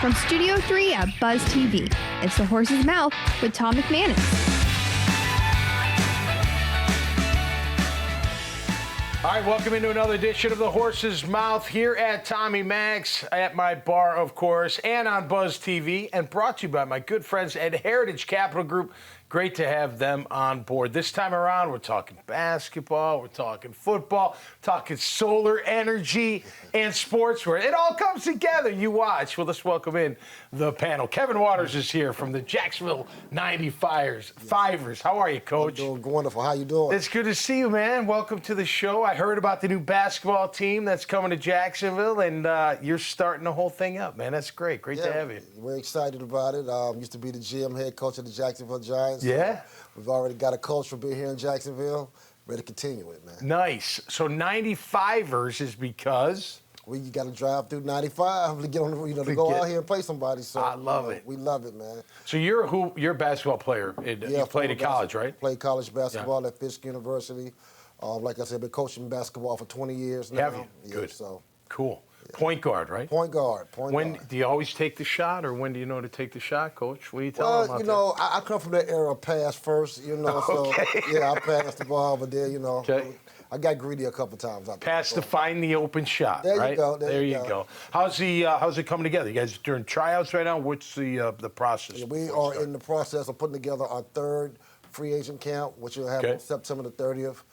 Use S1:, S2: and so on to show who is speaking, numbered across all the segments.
S1: From Studio 3 at Buzz TV, it's The Horse's Mouth with Tom McManus.
S2: All right, welcome into another edition of The Horse's Mouth here at Tommy Max, at my bar, of course, and on Buzz TV, and brought to you by my good friends at Heritage Capital Group. Great to have them on board. This time around, we're talking basketball, we're talking football, talking solar energy and sportswear. It all comes together. You watch. Well, let's welcome in the panel. Kevin Waters is here from the Jacksonville 95ers. How are you, Coach?
S3: I'm doing wonderful. How you doing?
S2: It's good to see you, man. Welcome to the show. I heard about the new basketball team that's coming to Jacksonville, and you're starting the whole thing up, man. That's great. Great to have you.
S3: We're excited about it. Used to be the GM, head coach of the Jacksonville Giants.
S2: Yeah.
S3: We've already got a culture being here in Jacksonville. Ready to continue it, man.
S2: Nice. So 95ers is because?
S3: We got to drive through 95 to get on the, to go out here and play somebody. So
S2: I love it.
S3: We love it, man.
S2: So you're a basketball player. You played at college, right?
S3: Played college basketball at Fisk University. Like I said, been coaching basketball for 20 years now.
S2: Have you?
S3: Yeah,
S2: Good.
S3: So.
S2: Cool. Point guard, right?
S3: Point guard.
S2: When do you always take the shot, or when do you know to take the shot, Coach? What do you tell them out
S3: Well, I come from that era of pass first,
S2: Okay.
S3: So, yeah, I passed the ball, but then,
S2: Okay.
S3: I got greedy a couple times.
S2: Pass to find the open shot,
S3: there
S2: right?
S3: You go.
S2: There you go. How's it coming together? You guys doing tryouts right now? What's the process?
S3: Yeah, we are in the process of putting together our third free agent camp, which will happen September the 30th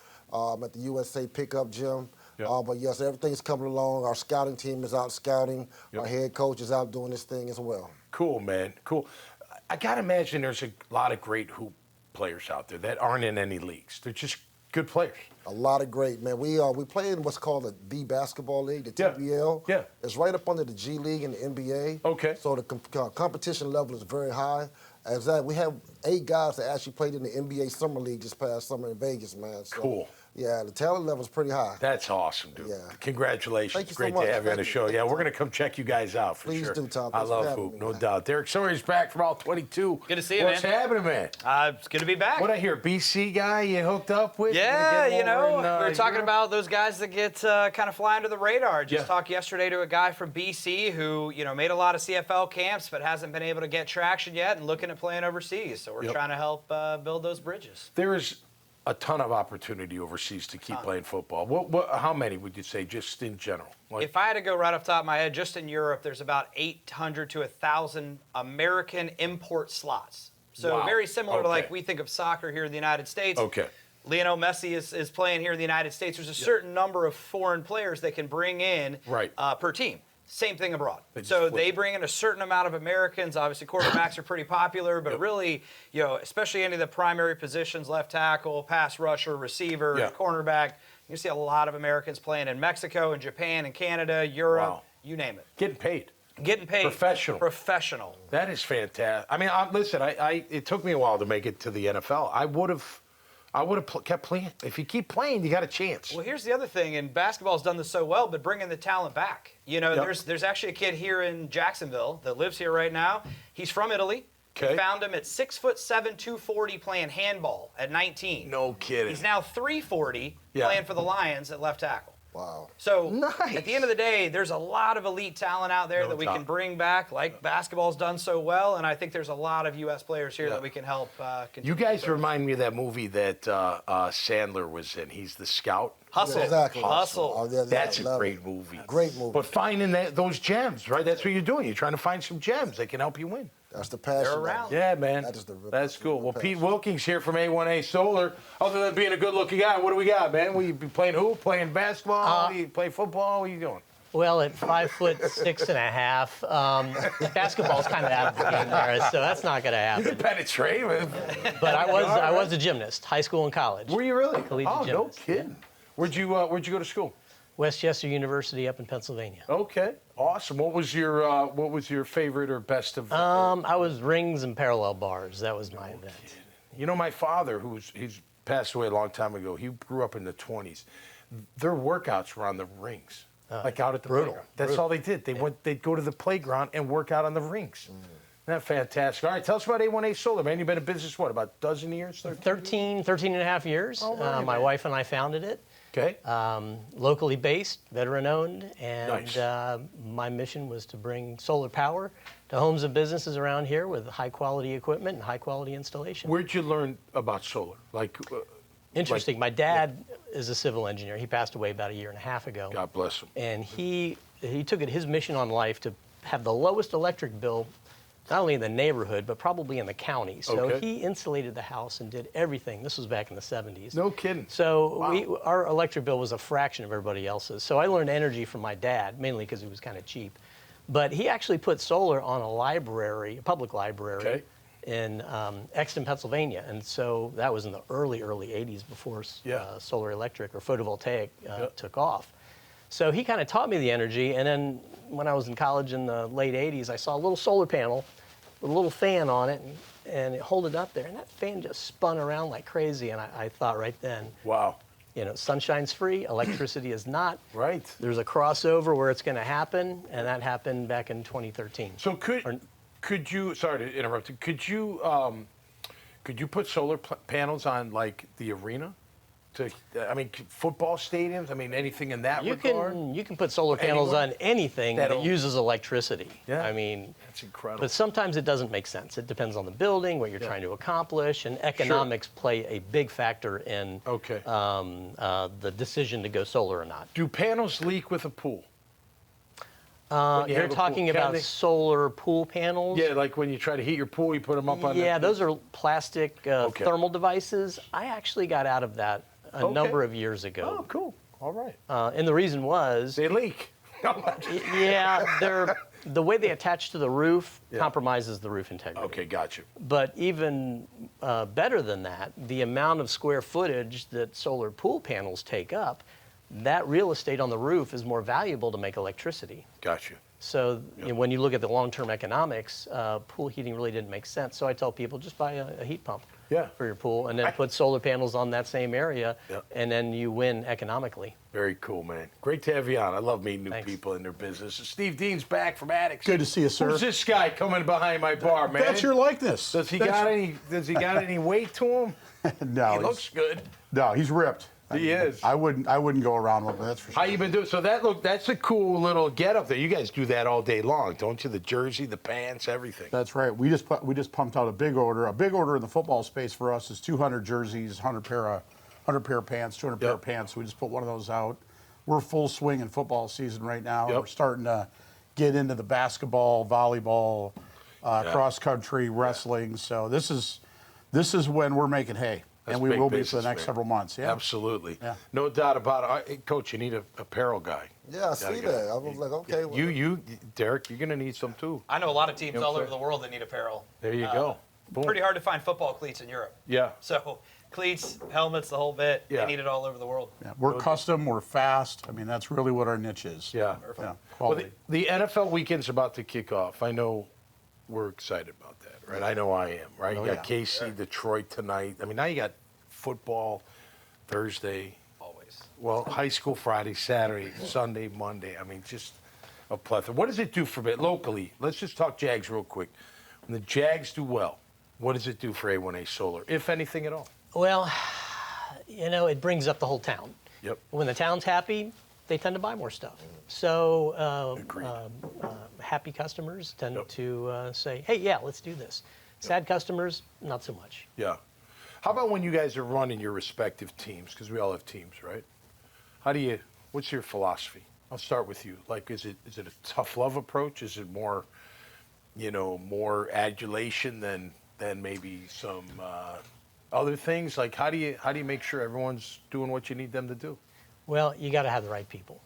S3: at the USA Pickup Gym.
S2: Yep.
S3: But yes, everything's coming along. Our scouting team is out scouting.
S2: Yep.
S3: Our head coach is out doing this thing as well.
S2: Cool, man. Cool. I got to imagine there's a lot of great hoop players out there that aren't in any leagues. They're just good players.
S3: A lot of great, man. We play in what's called the B Basketball League, the TBL.
S2: Yeah.
S3: It's right up under the G League and the NBA.
S2: Okay.
S3: So the competition level is very high. As that, we have 8 guys that actually played in the NBA Summer League this past summer in Vegas, man. So,
S2: Cool.
S3: Yeah, the talent level is pretty high.
S2: That's awesome, dude.
S3: Yeah.
S2: Congratulations.
S3: Thank you so
S2: Great
S3: much.
S2: to have you on the
S3: Thank
S2: show.
S3: you.
S2: Yeah, we're going to come check you guys out for
S3: Please
S2: sure.
S3: do, Tom.
S2: I
S3: Thanks for
S2: love
S3: having
S2: hoop,
S3: me,
S2: no
S3: man.
S2: doubt. Derek Sawyer's back from all 22.
S4: Good to see you,
S2: What's
S4: man.
S2: happening, man?
S4: It's good to be back.
S2: What I hear, BC guy you hooked up with?
S4: Yeah,
S2: we
S4: we're talking about those guys that get kind of fly under the radar. Just
S2: Yeah.
S4: talked yesterday to a guy from BC who, made a lot of CFL camps but hasn't been able to get traction yet and looking at playing overseas. So we're trying to help build those bridges.
S2: There is a ton of opportunity overseas to keep playing football. How many would you say, just in general?
S4: If I had to go right off the top of my head, just in Europe, there's about 800 to 1,000 American import slots. So
S2: Wow.
S4: very similar to
S2: Okay.
S4: like we think of soccer here in the United States.
S2: Okay.
S4: Lionel Messi is playing here in the United States. There's a certain number of foreign players they can bring in per team. Same thing abroad. So they bring in a certain amount of Americans. Obviously, quarterbacks are pretty popular, but really, especially any of the primary positions, left tackle, pass rusher, receiver, cornerback, you see a lot of Americans playing in Mexico and Japan and Canada, Europe, you name it.
S2: Getting paid.
S4: Professional.
S2: That is fantastic. I mean, listen, it took me a while to make it to the NFL. I would have kept playing. If you keep playing, you got a chance.
S4: Well, here's the other thing, and basketball's done this so well, but bringing the talent back. There's actually a kid here in Jacksonville that lives here right now. He's from Italy.
S2: Okay.
S4: We found him at 6'7", 240, playing handball at 19.
S2: No kidding.
S4: He's now 340, playing for the Lions at left tackle.
S3: Wow.
S4: So
S2: Nice.
S4: at the end of the day, there's a lot of elite talent out there that we can bring back, like basketball's done so well, and I think there's a lot of U.S. players here that we can help continue.
S2: You guys remind me of that movie that Sandler was in. He's the scout.
S4: Hustle.
S3: Yeah, exactly.
S4: Hustle.
S3: Oh, yeah,
S2: That's a
S3: love
S2: great
S3: it.
S2: movie.
S3: Great movie.
S2: But finding those gems, right? That's what you're doing. You're trying to find some gems that can help you win.
S3: That's the passion.
S4: They're around.
S2: Yeah, man. That's cool. Well, Pete Wilking's here from A1A Solar. Other than being a good-looking guy, what do we got, man? Will you be playing hoop, playing basketball? Do you play football? What are you doing?
S5: Well, at 5'6.5", basketball's kind of out of the game there, so that's not going to
S2: You
S5: happen.
S2: can penetrate.
S5: But I was a gymnast, high school and college.
S2: Were you really?
S5: Collegiate
S2: Oh, no
S5: gymnast.
S2: kidding. Where'd you go to school?
S5: Westchester University up in Pennsylvania.
S2: Okay, awesome. What was your favorite or best of?
S5: I was rings and parallel bars. That was my event.
S2: You know, my father, he's passed away a long time ago. He grew up in the 20s. Their workouts were on the rings, like out at the playground. That's all they did. They'd go to the playground and work out on the rings. Isn't that fantastic? All right, tell us about A1A Solar, man. You've been in business, what, about a dozen years?
S5: 13 and a half years.
S2: Oh, wow,
S5: my
S2: man.
S5: wife and I founded it.
S2: Okay.
S5: Locally based, veteran-owned, and
S2: Nice.
S5: my mission was to bring solar power to homes and businesses around here with high-quality equipment and high-quality installation.
S2: Where'd you learn about solar?
S5: Interesting. My dad is a civil engineer. He passed away about a year and a half ago.
S2: God bless him.
S5: And he took it his mission on life to have the lowest electric bill, not only in the neighborhood, but probably in the county. So
S2: Okay.
S5: he insulated the house and did everything. This was back in the 70s.
S2: No kidding.
S5: So
S2: Wow.
S5: our electric bill was a fraction of everybody else's. So I learned energy from my dad, mainly because it was kind of cheap. But he actually put solar on a library, a public library,
S2: Okay.
S5: in Exton, Pennsylvania. And so that was in the early 80s before solar electric or photovoltaic took off. So he kind of taught me the energy. And then when I was in college in the late 80s, I saw a little solar panel with a little fan on it, and it hold it up there. And that fan just spun around like crazy. And I thought right then,
S2: Wow.
S5: you know, sunshine's free, electricity is not.
S2: Right.
S5: There's a crossover where it's going to happen, and that happened back in 2013.
S2: So could you? Sorry to interrupt you. Could you put solar panels on like the arena? Football stadiums. I mean, anything in that regard.
S5: You can put solar panels
S2: Anywhere?
S5: on anything that
S2: That'll-
S5: uses electricity.
S2: Yeah.
S5: I mean,
S2: That's incredible.
S5: but sometimes it doesn't make sense. It depends on the building, what you're trying to accomplish, and economics play a big factor in
S2: Okay.
S5: The decision to go solar or not.
S2: Do panels leak with a pool? When you
S5: You're
S2: have a
S5: talking
S2: pool, can
S5: about
S2: they?
S5: solar pool panels?
S2: Yeah, like when you try to heat your pool, you put them up on.
S5: Yeah, those are plastic
S2: Okay.
S5: thermal devices. I actually got out of that a number of years ago.
S2: Oh, cool. All right.
S5: And the reason was,
S2: They leak.
S5: the way they attach to the roof compromises the roof integrity.
S2: Okay, got you.
S5: But even better than that, the amount of square footage that solar pool panels take up, that real estate on the roof is more valuable to make electricity.
S2: Got you.
S5: So you know, when you look at the long-term economics, pool heating really didn't make sense. So I tell people, just buy a heat pump for your pool and then put solar panels on that same area, and then you win economically.
S2: Very cool, man. Great to have you on. I love meeting new
S5: Thanks.
S2: people in their business. Steve Dean's back from Addicts.
S6: Good to see you, sir.
S2: Who's this guy coming behind my bar, man?
S6: That's your likeness.
S2: Does he got any weight to him?
S6: No,
S2: He looks good.
S6: no, he's ripped.
S2: He is.
S6: I wouldn't go around with him. That's for sure.
S2: How you been doing? So that's a cool little get up there. You guys do that all day long, don't you? The jersey, the pants, everything.
S6: That's right. We just pumped out a big order. A big order in the football space for us is 200 jerseys, 100 pair of pants, 200 pair of pants. We just put one of those out. We're full swing in football season right now.
S2: Yep.
S6: We're starting to get into the basketball, volleyball, cross country, wrestling. So this is when we're making hay.
S2: That's
S6: and we
S2: big
S6: will be for
S2: business,
S6: the next
S2: man.
S6: several months. Yeah.
S2: Absolutely.
S6: Yeah.
S2: No doubt about it. Hey, Coach, you need a apparel guy.
S3: Yeah, I see that. I was like, okay. well,
S2: You, Derek, you're going to need some too.
S4: I know a lot of teams
S2: You know
S4: all
S2: what I'm
S4: over the world that need apparel.
S2: There you go. Boom.
S4: Pretty hard to find football cleats in Europe.
S2: Yeah.
S4: So cleats, helmets, the whole bit.
S2: Yeah.
S4: They need it all over the world.
S6: Yeah, we're custom, we're fast. I mean, that's really what our niche is.
S2: Yeah.
S6: Yeah,
S2: Well,
S6: quality.
S2: the NFL weekend's about to kick off. I know we're excited about that, right? I know I am, right?
S6: Oh,
S2: You got
S6: yeah.
S2: KC, Detroit tonight. I mean, now you got football Thursday.
S4: Always.
S2: Well, high school Friday, Saturday, Sunday, Monday. I mean, just a plethora. What does it do for me locally? Let's just talk Jags real quick. When the Jags do well, what does it do for A1A Solar, if anything at all?
S5: Well, you know, it brings up the whole town.
S2: Yep.
S5: When the town's happy, they tend to buy more stuff. So
S2: Agreed.
S5: happy customers tend
S2: Yep.
S5: to say, hey, yeah, let's do this. Sad customers, not so much.
S2: Yeah. How about when you guys are running your respective teams? Because we all have teams, right? What's your philosophy? I'll start with you. Like, is it a tough love approach? Is it more, more adulation than maybe some other things? Like, how do you make sure everyone's doing what you need them to do?
S5: Well, you got to have the right people.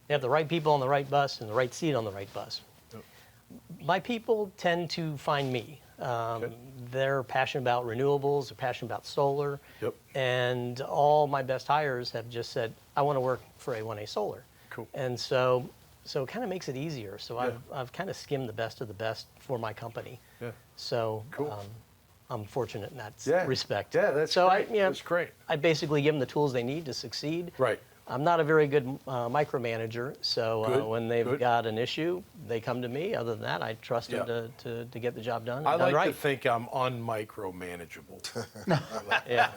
S5: You have the right people on the right bus and the right seat on the right bus.
S2: Yep.
S5: My people tend to find me. They're passionate about renewables, they're passionate about solar,
S2: Yep.
S5: and all my best hires have just said, I want to work for A1A Solar.
S2: Cool.
S5: And so it kind of makes it easier. So
S2: Yeah.
S5: I've kind of skimmed the best of the best for my company.
S2: Yeah.
S5: So
S2: Cool.
S5: I'm fortunate in that
S2: Yeah.
S5: respect.
S2: Yeah, that's
S5: so
S2: great.
S5: I
S2: That's great.
S5: I basically give them the tools they need to succeed.
S2: Right.
S5: I'm not a very good micromanager, so when they've got an issue, they come to me. Other than that, I trust them to get the job done.
S2: I like
S5: right.
S2: to think I'm unmicromanageable.
S5: Yeah.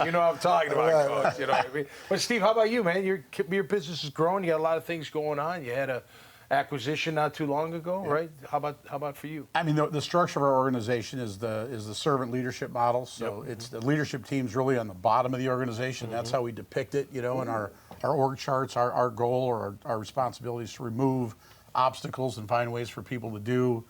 S2: You know what I'm talking about, Coach. You know what I mean? But Steve, how about you, man? Your business is growing. You got a lot of things going on. You had a acquisition not too long ago, right? How about for you?
S6: I mean, the structure of our organization is the servant leadership model. So it's the leadership team's really on the bottom of the organization. That's how we depict it, in our org charts. Our goal or our responsibility is to remove obstacles and find ways for people to do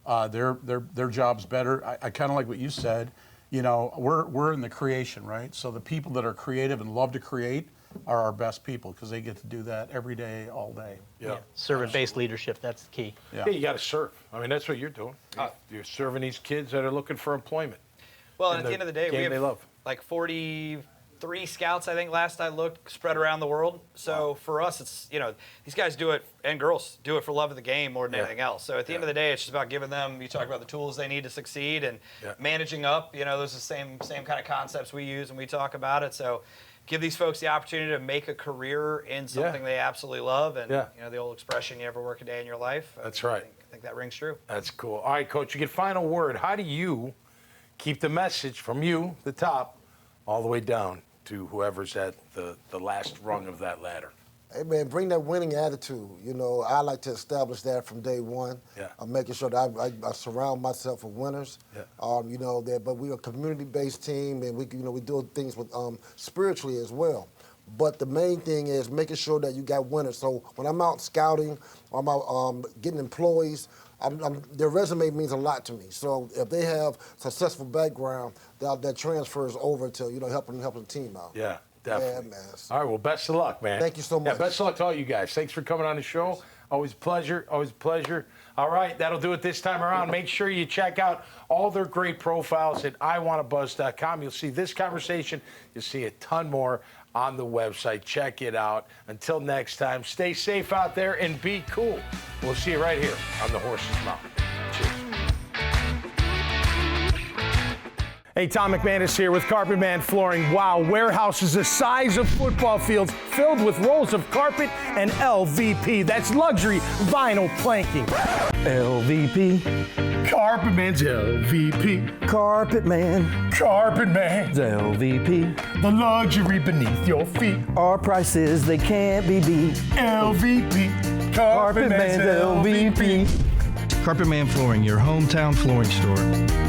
S6: their jobs better. I kind of like what you said. We're in the creation, right? So the people that are creative and love to create are our best people because they get to do that every day, all day.
S5: Yeah. Servant-based leadership, that's the key.
S2: Yeah, you got to serve. I mean, that's what you're doing. You're serving these kids that are looking for employment.
S4: Well, and at the end of the day, we have
S2: like
S4: 43 scouts, I think, last I looked, spread around the world. So for us, it's, these guys do it, and girls do it for love of the game more than anything else. So at the end of the day, it's just about giving them, you talk about the tools they need to succeed and managing up. Those are the same kind of concepts we use when we talk about it. So give these folks the opportunity to make a career in something they absolutely love. And, the old expression, you never work a day in your life.
S2: That's right.
S4: I think that rings true.
S2: That's cool. All right, Coach, you get final word. How do you keep the message from you, the top, all the way down to whoever's at the last rung of that ladder?
S3: Hey, man, bring that winning attitude. I like to establish that from day one.
S2: Yeah.
S3: I'm making sure that I surround myself with winners.
S2: Yeah.
S3: But we're a community-based team, and we do things with spiritually as well. But the main thing is making sure that you got winners. So when I'm out scouting, or I'm out getting employees, their resume means a lot to me. So if they have successful background, that transfers over to helping the team out.
S2: Yeah. Definitely.
S3: Yeah, man.
S2: All right, well, best of luck, man.
S3: Thank you so much.
S2: Yeah, best of luck to all you guys. Thanks for coming on the show. Always a pleasure. Always a pleasure. All right, that'll do it this time around. Make sure you check out all their great profiles at iwannabuzz.com. You'll see this conversation. You'll see a ton more on the website. Check it out. Until next time, stay safe out there and be cool. We'll see you right here on the Horse's Mouth. Cheers. Hey, Tom McManus here with Carpet Man Flooring. Wow, warehouses the size of football fields filled with rolls of carpet and LVP. That's luxury vinyl planking.
S7: LVP.
S2: Carpet Man's LVP.
S7: Carpet Man.
S2: Carpet Man's
S7: LVP.
S2: The luxury beneath your feet.
S7: Our prices, they can't be beat.
S2: LVP. Carpet Man's LVP.
S8: Carpet Man Flooring, your hometown flooring store.